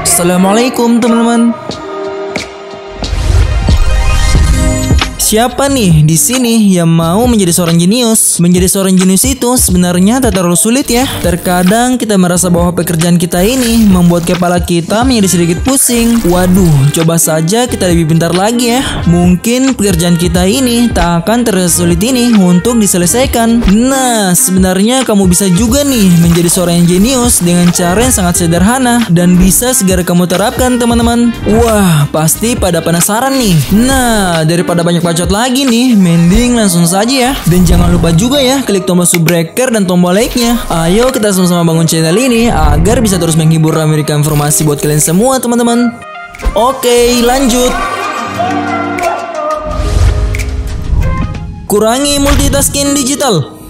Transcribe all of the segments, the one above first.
Assalamualaikum teman-teman. Siapa nih di sini yang mau menjadi seorang jenius? Menjadi seorang jenius itu sebenarnya tak terlalu sulit ya. Terkadang kita merasa bahwa pekerjaan kita ini membuat kepala kita menjadi sedikit pusing. Waduh, coba saja kita lebih pintar lagi ya. Mungkin pekerjaan kita ini tak akan terasa sulit ini untuk diselesaikan. Nah, sebenarnya kamu bisa juga nih menjadi seorang yang jenius dengan cara yang sangat sederhana dan bisa segera kamu terapkan teman-teman. Wah, pasti pada penasaran nih. Nah, daripada banyak bacot lagi nih, mending langsung saja ya. Dan jangan lupa juga ya klik tombol subbreaker dan tombol like-nya. Ayo kita sama-sama bangun channel ini agar bisa terus menghibur dan memberikan informasi buat kalian semua teman-teman. Oke, lanjut. Kurangi multitasking digital.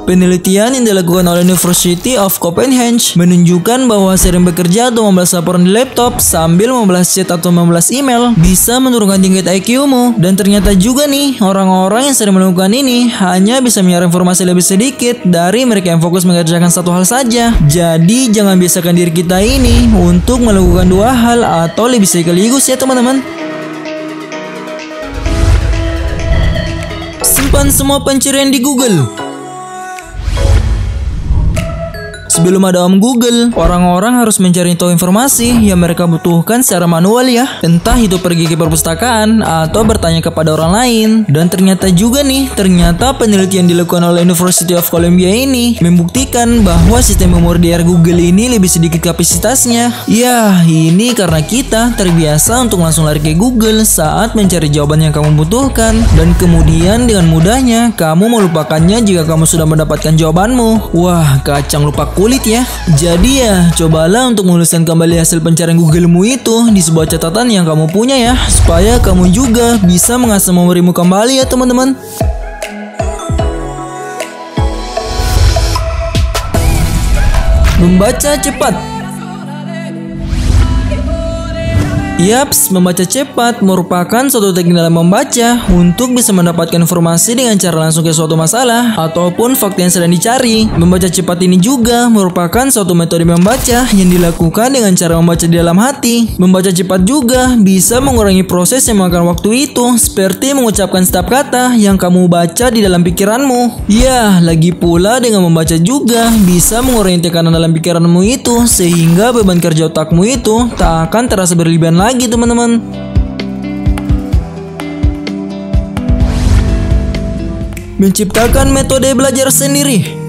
Penelitian yang dilakukan oleh University of Copenhagen menunjukkan bahwa sering bekerja atau membalas laporan di laptop sambil membalas chat atau membalas email bisa menurunkan tingkat IQ-mu. Dan ternyata juga nih, orang-orang yang sering melakukan ini hanya bisa menyerap informasi lebih sedikit dari mereka yang fokus mengerjakan satu hal saja. Jadi jangan biasakan diri kita ini untuk melakukan dua hal atau lebih sekaligus ya teman-teman. Simpan semua pencarian di Google. Sebelum ada Om Google, orang-orang harus mencari tahu informasi yang mereka butuhkan secara manual ya. Entah itu pergi ke perpustakaan atau bertanya kepada orang lain. Dan ternyata juga nih, ternyata penelitian dilakukan oleh University of Columbia ini membuktikan bahwa sistem memori di Google ini lebih sedikit kapasitasnya. Ya, ini karena kita terbiasa untuk langsung lari ke Google saat mencari jawaban yang kamu butuhkan. Dan kemudian dengan mudahnya kamu melupakannya jika kamu sudah mendapatkan jawabanmu. Wah, kacang lupa kulit ya. Jadi ya, cobalah untuk menuliskan kembali hasil pencarian Google-mu itu di sebuah catatan yang kamu punya ya, supaya kamu juga bisa mengasah memorimu kembali ya teman-teman. Membaca cepat. Yaps, membaca cepat merupakan suatu teknik dalam membaca untuk bisa mendapatkan informasi dengan cara langsung ke suatu masalah ataupun fakta yang sedang dicari. Membaca cepat ini juga merupakan suatu metode membaca yang dilakukan dengan cara membaca di dalam hati. Membaca cepat juga bisa mengurangi proses yang memakan waktu itu, seperti mengucapkan setiap kata yang kamu baca di dalam pikiranmu. Ya, lagi pula dengan membaca juga bisa mengurangi tekanan dalam pikiranmu itu, sehingga beban kerja otakmu itu tak akan terasa berlebihan lagi teman-teman. Menciptakan metode belajar sendiri.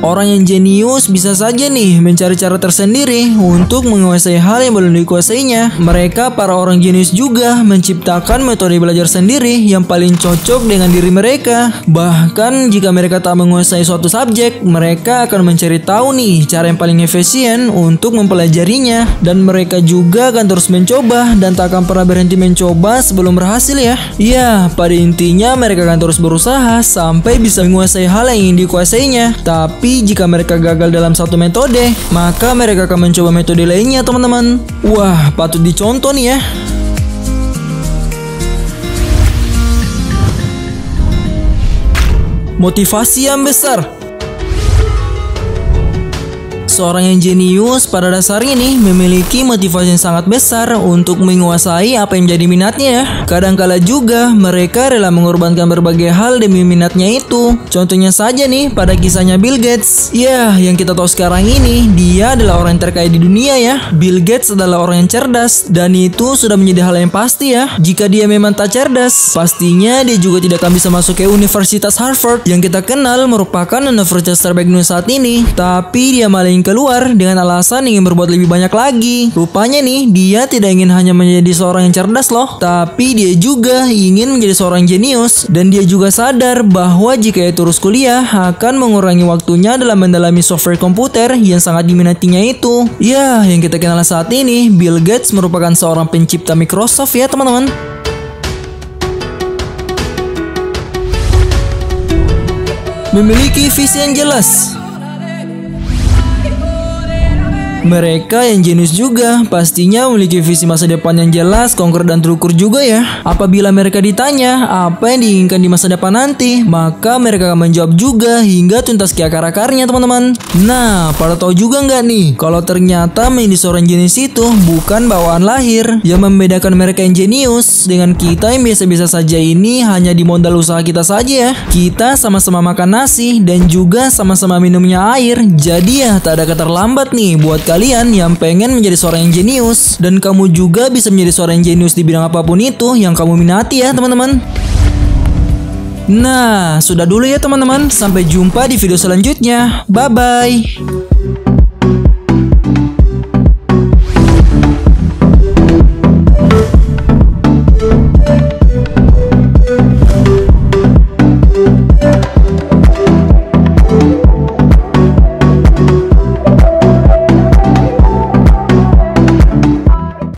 Orang yang jenius bisa saja nih mencari cara tersendiri untuk menguasai hal yang belum dikuasainya. Mereka para orang jenius juga menciptakan metode belajar sendiri yang paling cocok dengan diri mereka. Bahkan jika mereka tak menguasai suatu subjek, mereka akan mencari tahu nih cara yang paling efisien untuk mempelajarinya. Dan mereka juga akan terus mencoba dan tak akan pernah berhenti mencoba sebelum berhasil ya. Ya, pada intinya mereka akan terus berusaha sampai bisa menguasai hal yang ingin dikuasainya. Tapi jika mereka gagal dalam satu metode, maka mereka akan mencoba metode lainnya teman-teman. Wah, patut dicontoh nih ya. Motivasi yang besar. Seorang yang jenius pada dasarnya nih memiliki motivasi yang sangat besar untuk menguasai apa yang menjadi minatnya ya. Kadangkala juga mereka rela mengorbankan berbagai hal demi minatnya itu. Contohnya saja nih pada kisahnya Bill Gates. Ya, yang kita tahu sekarang ini dia adalah orang yang terkaya di dunia ya. Bill Gates adalah orang yang cerdas dan itu sudah menjadi hal yang pasti ya. Jika dia memang tak cerdas, pastinya dia juga tidak akan bisa masuk ke Universitas Harvard yang kita kenal merupakan universitas terbaik dunia saat ini. Tapi dia malah keluar dengan alasan ingin berbuat lebih banyak lagi. Rupanya nih, dia tidak ingin hanya menjadi seorang yang cerdas loh, tapi dia juga ingin menjadi seorang jenius. Dan dia juga sadar bahwa jika ia terus kuliah akan mengurangi waktunya dalam mendalami software komputer yang sangat diminatinya itu. Ya, yang kita kenal saat ini, Bill Gates merupakan seorang pencipta Microsoft ya teman-teman. Memiliki visi yang jelas. Mereka yang jenius juga pastinya memiliki visi masa depan yang jelas, konkret dan terukur juga ya. Apabila mereka ditanya apa yang diinginkan di masa depan nanti, maka mereka akan menjawab juga hingga tuntas ke akar-akarnya teman-teman. Nah, pada tahu juga nggak nih kalau ternyata menjadi seorang jenius itu bukan bawaan lahir. Yang membedakan mereka yang jenius dengan kita yang biasa-biasa saja ini hanya di modal usaha kita saja ya. Kita sama-sama makan nasi dan juga sama-sama minumnya air. Jadi ya tak ada kata terlambat nih buat kalian yang pengen menjadi seorang yang jenius. Dan kamu juga bisa menjadi seorang yang jenius di bidang apapun itu yang kamu minati ya teman-teman. Nah, sudah dulu ya teman-teman. Sampai jumpa di video selanjutnya. Bye-bye.